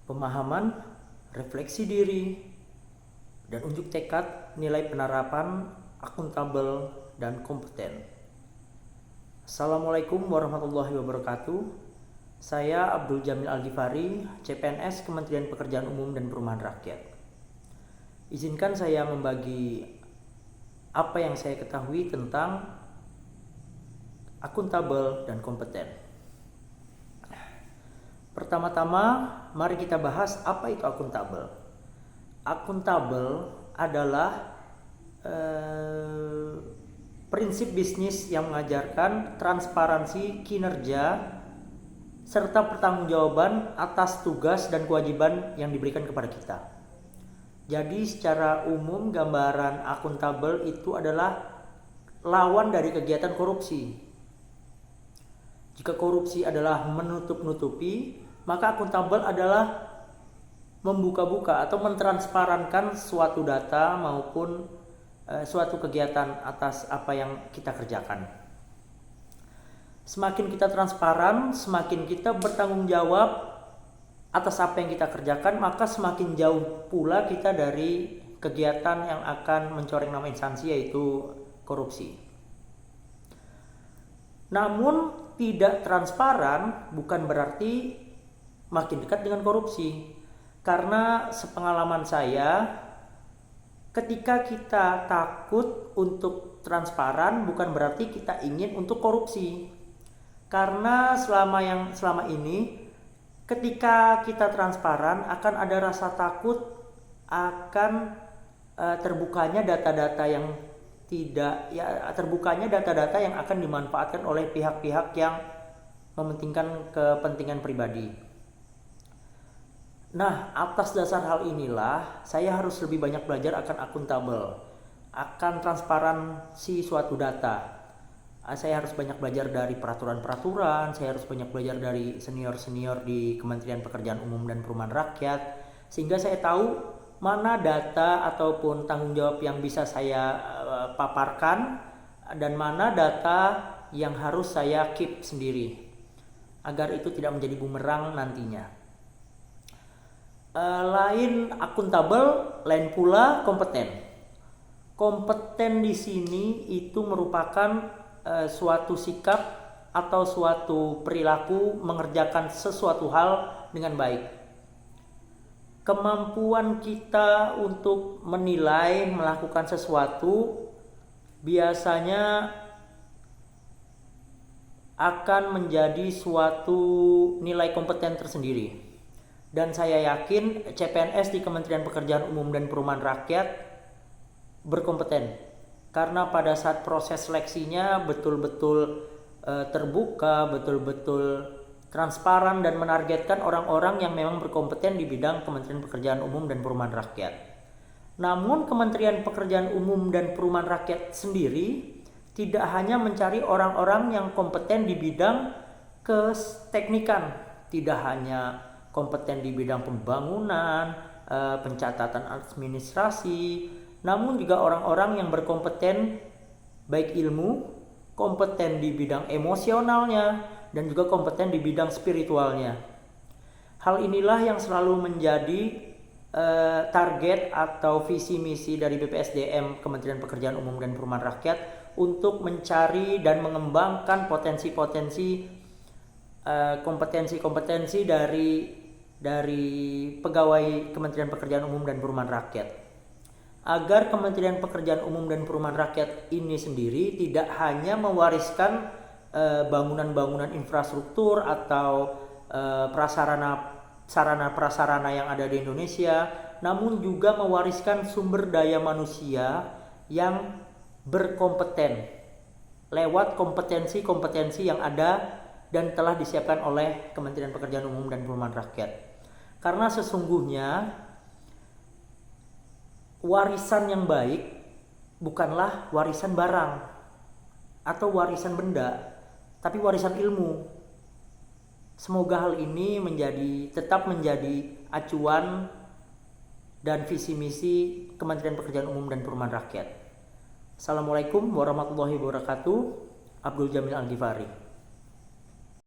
pemahaman, refleksi diri, dan unjuk tekad nilai penerapan akuntabel dan kompeten. Assalamualaikum warahmatullahi wabarakatuh. Saya Abdul Jamil Al-Ghifari, CPNS Kementerian Pekerjaan Umum dan Perumahan Rakyat. Izinkan saya membagi apa yang saya ketahui tentang akuntabel dan kompeten. Pertama-tama, mari kita bahas apa itu akuntabel. Akuntabel adalah prinsip bisnis yang mengajarkan transparansi kinerja serta pertanggungjawaban atas tugas dan kewajiban yang diberikan kepada kita. Jadi secara umum gambaran akuntabel itu adalah lawan dari kegiatan korupsi. Jika korupsi adalah menutup-nutupi, maka akuntabel adalah membuka-buka atau mentransparankan suatu data maupun suatu kegiatan atas apa yang kita kerjakan. Semakin kita transparan, semakin kita bertanggung jawab atas apa yang kita kerjakan, maka semakin jauh pula kita dari kegiatan yang akan mencoreng nama instansi, yaitu korupsi. Namun tidak transparan bukan berarti makin dekat dengan korupsi. Karena sepengalaman saya, ketika kita takut untuk transparan bukan berarti kita ingin untuk korupsi. Karena selama ini ketika kita transparan akan ada rasa takut akan terbukanya data-data yang data-data yang akan dimanfaatkan oleh pihak-pihak yang mementingkan kepentingan pribadi. Nah, atas dasar hal inilah saya harus lebih banyak belajar akan akuntabel, akan transparansi suatu data. Saya harus banyak belajar dari peraturan-peraturan, saya harus banyak belajar dari senior-senior di Kementerian Pekerjaan Umum dan Perumahan Rakyat, sehingga saya tahu mana data ataupun tanggung jawab yang bisa saya paparkan dan mana data yang harus saya keep sendiri agar itu tidak menjadi bumerang nantinya. Lain akuntabel, lain pula kompeten. Kompeten di sini itu merupakan suatu sikap atau suatu perilaku mengerjakan sesuatu hal dengan baik. Kemampuan kita untuk menilai melakukan sesuatu biasanya akan menjadi suatu nilai kompeten tersendiri. Dan saya yakin CPNS di Kementerian Pekerjaan Umum dan Perumahan Rakyat berkompeten. Karena pada saat proses seleksinya betul-betul terbuka, betul-betul transparan dan menargetkan orang-orang yang memang berkompeten di bidang Kementerian Pekerjaan Umum dan Perumahan Rakyat. Namun Kementerian Pekerjaan Umum dan Perumahan Rakyat sendiri tidak hanya mencari orang-orang yang kompeten di bidang keteknikan, tidak hanya kompeten di bidang pembangunan, pencatatan administrasi, namun juga orang-orang yang berkompeten baik ilmu, kompeten di bidang emosionalnya, dan juga kompeten di bidang spiritualnya. Hal inilah yang selalu menjadi target atau visi misi dari BPSDM Kementerian Pekerjaan Umum dan Perumahan Rakyat untuk mencari dan mengembangkan kompetensi dari pegawai Kementerian Pekerjaan Umum dan Perumahan Rakyat. Agar Kementerian Pekerjaan Umum dan Perumahan Rakyat ini sendiri tidak hanya mewariskan bangunan-bangunan infrastruktur atau sarana-prasarana yang ada di Indonesia, namun juga mewariskan sumber daya manusia yang berkompeten lewat kompetensi-kompetensi yang ada dan telah disiapkan oleh Kementerian Pekerjaan Umum dan Perumahan Rakyat. Karena sesungguhnya warisan yang baik bukanlah warisan barang atau warisan benda, tapi warisan ilmu. Semoga hal ini tetap menjadi acuan dan visi misi Kementerian Pekerjaan Umum dan Perumahan Rakyat. Assalamualaikum warahmatullahi wabarakatuh. Abdul Jamil Al-Ghifari.